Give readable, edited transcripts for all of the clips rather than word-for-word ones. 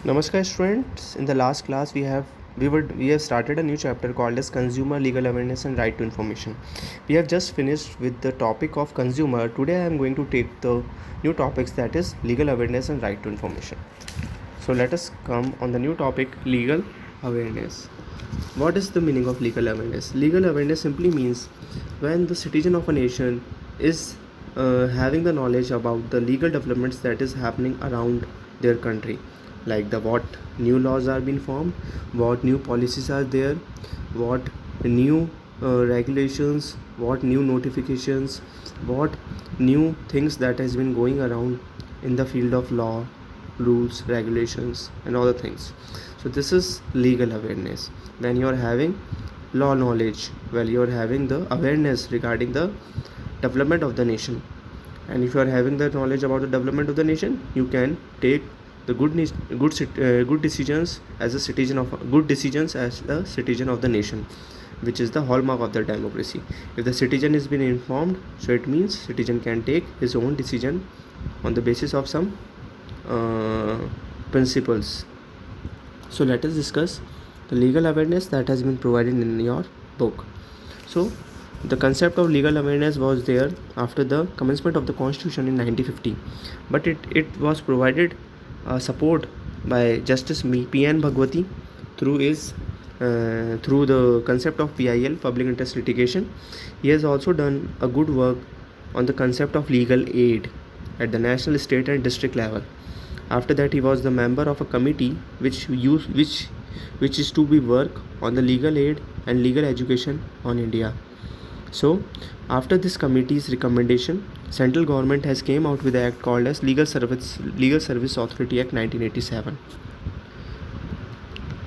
Namaskar students. In the last class we have started a new chapter called as Consumer Legal Awareness and Right to Information. We have just finished with the topic of consumer. Today I am going to take the new topics, that is legal awareness and right to information. So let us come on the new topic, legal awareness. What is the meaning of legal awareness? Legal awareness simply means when the citizen of a nation is having the knowledge about the legal developments that is happening around their country, like the what new laws are being formed, what new policies are there, what new regulations, what new notifications, what new things that has been going around in the field of law, rules, regulations, and all the things. So this is legal awareness. When you are having law knowledge, well, you are having the awareness regarding the development of the nation, and if you are having the knowledge about the development of the nation, you can take the good decisions as a citizen of the nation, which is the hallmark of the democracy. If the citizen is being informed, so it means citizen can take his own decision on the basis of some principles. So let us discuss the legal awareness that has been provided in your book. So the concept of legal awareness was there after the commencement of the constitution in 1950, but it was provided support by Justice P.N. Bhagwati through the concept of PIL, public interest litigation. He has also done a good work on the concept of legal aid at the national, state, and district level. After that, he was the member of a committee which is to be work on the legal aid and legal education on India. So after this committee's recommendation, central government has came out with the act called as Legal Service Authority Act 1987.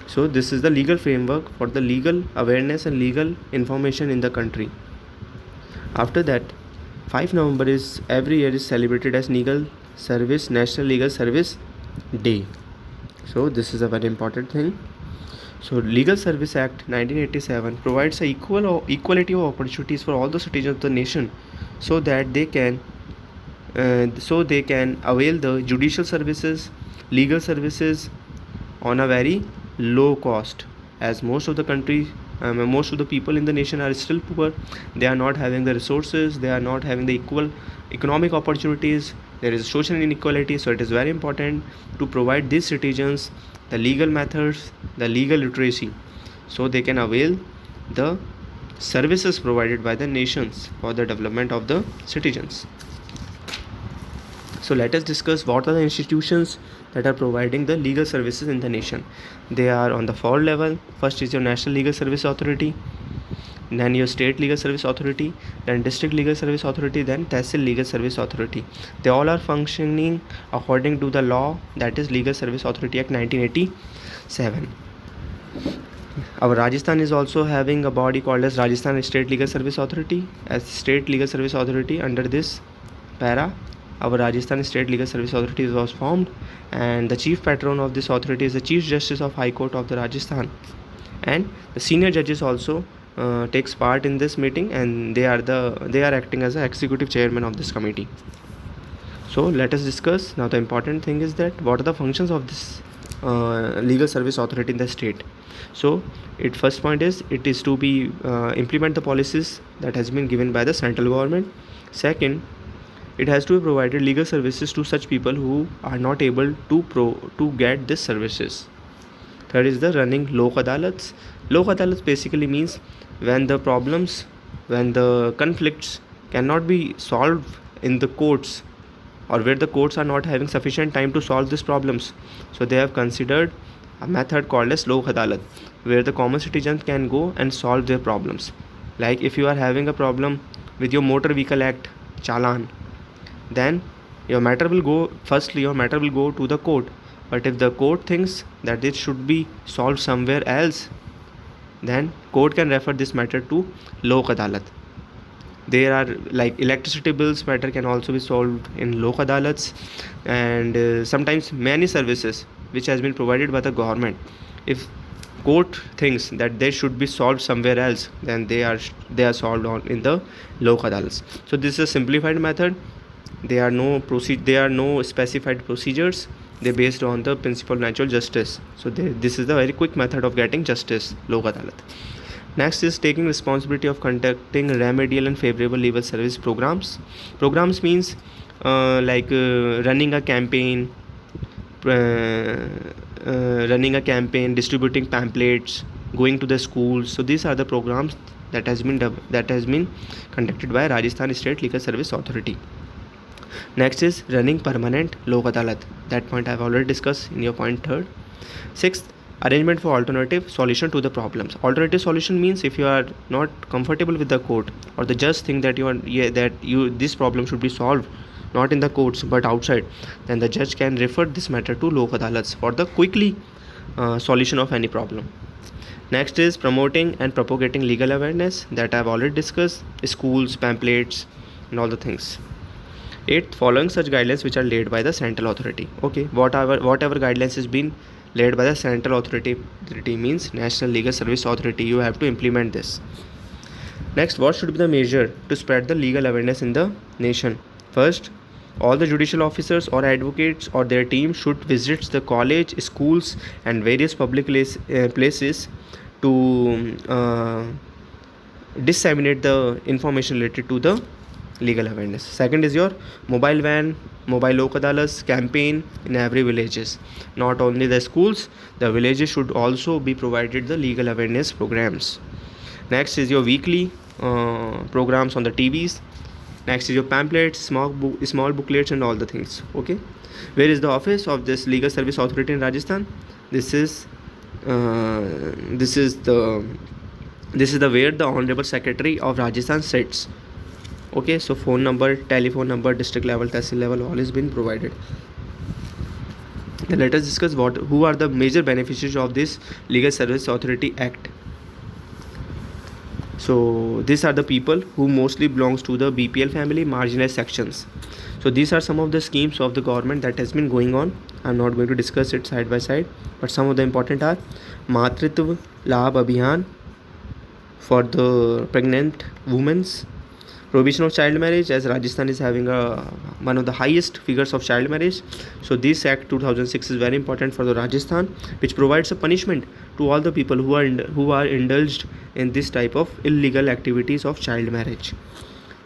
So this is the legal framework for the legal awareness and legal information in the country. After that, 5 November is every year is celebrated as National Legal Service Day. So this is a very important thing. So Legal Service Act 1987 provides a equality of opportunities for all the citizens of the nation, so that they can avail the judicial services, legal services on a very low cost, as most of the people in the nation are still poor. They are not having the resources, they are not having the equal economic opportunities, there is social inequality. So it is very important to provide these citizens the legal methods, the legal literacy, so they can avail the services provided by the nations for the development of the citizens. So let us discuss what are the institutions that are providing the legal services in the nation. They are on the 4 level. First is your National Legal Service Authority, then your State Legal Service Authority, then District Legal Service Authority, then Tehsil Legal Service Authority. They all are functioning according to the law, that is Legal Service Authority Act 1987. Our Rajasthan is also having a body called as Rajasthan State Legal Service Authority. As State Legal Service Authority, under this para, our Rajasthan State Legal Service Authority was formed, and the chief patron of this authority is the Chief Justice of High Court of the Rajasthan, and the senior judges also takes part in this meeting, and they are acting as the executive chairman of this committee. So let us discuss now. The important thing is that what are the functions of this legal service authority in the state. So first point is it is to be implement the policies that has been given by the central government. Second, it has to be provided legal services to such people who are not able to get these services. Third is the running Lok Adalats. Lok Adalats basically means when the conflicts cannot be solved in the courts, or where the courts are not having sufficient time to solve these problems. So they have considered a method called as Lok Adalat, where the common citizens can go and solve their problems. Like if you are having a problem with your Motor Vehicle Act Challan, then your matter will go to the court. But if the court thinks that it should be solved somewhere else, then court can refer this matter to Lok Adalat. There are like electricity bills matter can also be solved in Lok Adalats, and sometimes many services which has been provided by the government, if court thinks that they should be solved somewhere else, then they are solved in the Lok Adalats. So this is a simplified method. There are no specified procedures. they based on the principle of natural justice. So this is the very quick method of getting justice, lok adalat. Next is taking responsibility of conducting remedial and favorable legal service programs. Programs means running a campaign, distributing pamphlets, going to the schools. So these are the programs that has been conducted by Rajasthan State Legal Service Authority. Next is running permanent lok adalat. That point I have already discussed in your point third. Sixth, arrangement for alternative solution to the problems. Alternative solution means if you are not comfortable with the court, or the judge think that this problem should be solved not in the courts but outside, then the judge can refer this matter to lok adalats for the quickly solution of any problem. Next is promoting and propagating legal awareness, that I have already discussed, schools, pamphlets and all the things. 8th, following such guidelines which are laid by the central authority. Okay, whatever guidelines is being laid by the central authority means National Legal Service Authority, you have to implement this. Next, what should be the measure to spread the legal awareness in the nation? First, all the judicial officers or advocates or their team should visit the college, schools and various public places to disseminate the information related to the legal awareness. Second is your mobile van, mobile lok adalats campaign in every villages. Not only the schools, the villages should also be provided the legal awareness programs. Next is your weekly programs on the TVs. Next is your pamphlets, small booklets and all the things. Okay, where is the office of this Legal Service Authority in Rajasthan? This is the where the Honorable Secretary of Rajasthan sits. Okay, so phone number, telephone number, district level, tehsil level, all is been provided. Then let us discuss who are the major beneficiaries of this Legal Service Authority Act. So these are the people who mostly belongs to the BPL family, marginalized sections. So these are some of the schemes of the government that has been going on. I am not going to discuss it side by side, but some of the important are Matritva Labh Abhiyan for the pregnant women's, prohibition of child marriage, as Rajasthan is having one of the highest figures of child marriage. So this Act 2006 is very important for the Rajasthan, which provides a punishment to all the people who are indulged in this type of illegal activities of child marriage.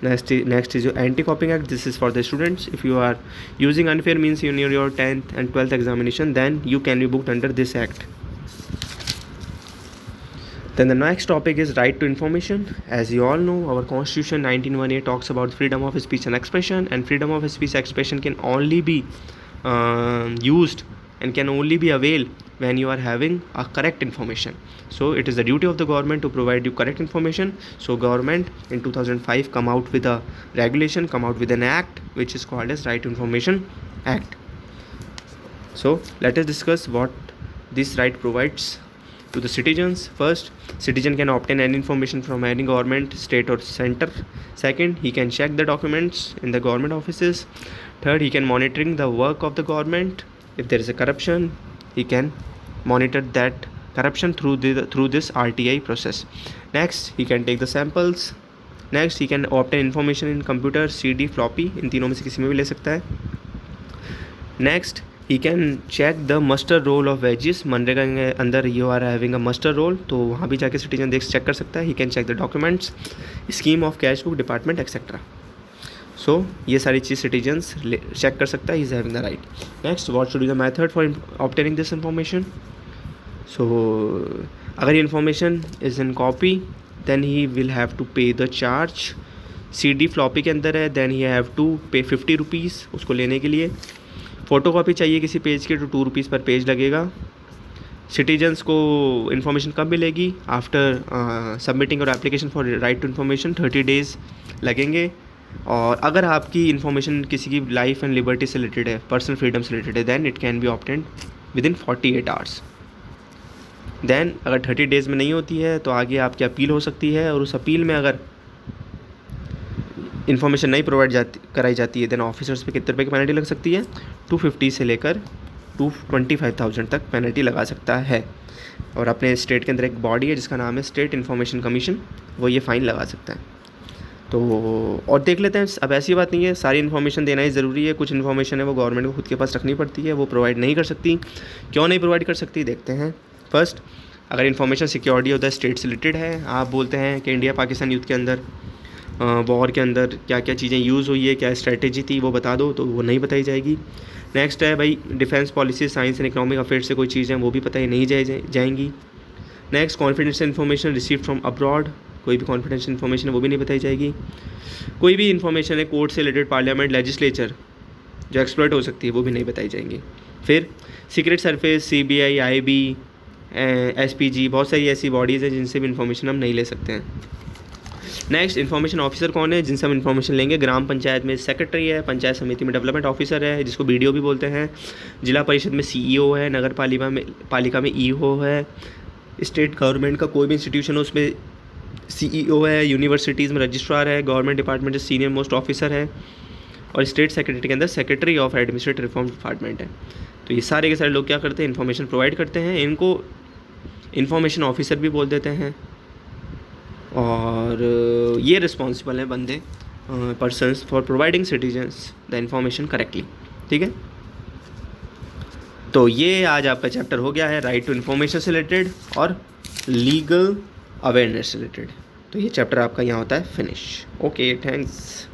Next is your Anti-Copying Act. This is for the students. If you are using unfair means in your 10th and 12th examination, then you can be booked under this act. Then the next topic is right to information. As you all know, our Constitution 1918 talks about freedom of speech and expression, and freedom of speech and expression can only be used and can only be availed when you are having a correct information. So it is the duty of the government to provide you correct information. So government in 2005 come out with a regulation, come out with an act which is called as Right to Information Act. So let us discuss what this right provides to the citizens. First, citizen can obtain any information from any government, state or center. Second, he can check the documents in the government offices. Third, he can monitoring the work of the government. If there is a corruption, he can monitor that corruption through this RTI process. Next, he can take the samples. Next, he can obtain information in computer, CD, floppy. इन तीनों में से किसी में भी ले सकता है. Next, he can check the muster roll of wages. MNREGA के अंदर you are having a muster roll, तो वहाँ भी जाके citizen चेक कर सकता है. He can check the documents, scheme of cash book, department, etc. So ये सारी चीज़ citizens check कर सकता है. He is having the right. Next, what should be the method for obtaining this information? So अगर ये information is in copy, then he will have to pay the charge. CD floppy के अंदर है, then he have to pay 50 rupees उसको लेने के लिए. Photo copy चाहिए किसी पेज के तो 2 रुपीज़ पर पेज लगेगा. सिटीजन्स को इन्फॉर्मेशन कब मिलेगी? आफ्टर सबमिटिंग और application for right to information 30 days लगेंगे. और अगर आपकी इन्फॉर्मेशन किसी की लाइफ एंड लिबर्टी से रिलेटेड है, पर्सनल फ्रीडम से रिलेटेड है, then it can be obtained within 48 hours. Then अगर 30 डेज़ में नहीं होती है तो आगे आपकी अपील हो सकती है, और उस अपील में अगर इन्फॉर्मेशन नहीं प्रोवाइड कराई जाती है, देन ऑफिसर्स पे कितने रुपये की पेनल्टी लग सकती है? 250 से लेकर 225,000 तक पेनल्टी लगा सकता है. और अपने स्टेट के अंदर एक बॉडी है जिसका नाम है स्टेट इन्फॉर्मेशन कमीशन, वो ये फ़ाइन लगा सकता है. तो और देख लेते हैं। अब ऐसी बात नहीं है सारी इन्फॉर्मेशन देना ही ज़रूरी है, कुछ इन्फॉर्मेशन है वो गवर्नमेंट को खुद के पास रखनी पड़ती है, वो प्रोवाइड नहीं कर सकती। क्यों नहीं प्रोवाइड कर सकती देखते हैं। फर्स्ट, अगर information security of the state से रिलेटेड है, आप बोलते हैं कि इंडिया पाकिस्तान युद्ध के अंदर वॉर के अंदर क्या क्या चीज़ें यूज़ हुई है, क्या स्ट्रैटेजी थी, वो बता दो, तो वो नहीं बताई जाएगी। नेक्स्ट है भाई defence policy, science and economic affairs से कोई चीज़ें वो भी बताई नहीं जाएंगी। Next confidential information received from abroad, कोई भी कॉन्फिडेंशियल इन्फॉर्मेशन है वो भी नहीं बताई जाएगी। कोई भी इन्फॉर्मेशन है कोर्ट से रिलेटेड, पार्लियामेंट, लेजिस्लेचर जो एक्सप्लॉइट हो सकती है वो भी नहीं बताई जाएंगी। फिर secret service, CBI, IB, SPG, बहुत सारी ऐसी बॉडीज़ हैं जिनसे भी इन्फॉर्मेशन हम नहीं ले सकते हैं। नेक्स्ट, इन्फॉर्मेशन ऑफिसर कौन है जिनसे हम इन्फॉर्मेशन लेंगे? ग्राम पंचायत में सेक्रेटरी है, पंचायत समिति में डेवलपमेंट ऑफिसर है जिसको BDO भी बोलते हैं, जिला परिषद में CEO है, नगर पालिका में EO है, स्टेट गवर्नमेंट का कोई भी इंस्टीट्यूशन हो उसमें CEO है, यूनिवर्सिटीज़ में रजिस्ट्रार है, गवर्नमेंट डिपार्टमेंट से सीनियर मोस्ट ऑफिसर है, और स्टेट सेक्रेटरी के अंदर secretary of administrative reform department है। तो ये सारे के सारे लोग क्या करते हैं? इन्फॉर्मेशन प्रोवाइड करते हैं। इनको इन्फॉर्मेशन ऑफिसर भी बोल देते हैं, और ये रिस्पॉन्सिबल हैं बंदे, persons, for providing citizens the information correctly. ठीक है, तो ये आज आपका चैप्टर हो गया है राइट टू इन्फॉर्मेशन से रिलेटेड और लीगल अवेयरनेस से रिलेटेड। तो ये चैप्टर आपका यहाँ होता है फिनिश। Okay, thanks.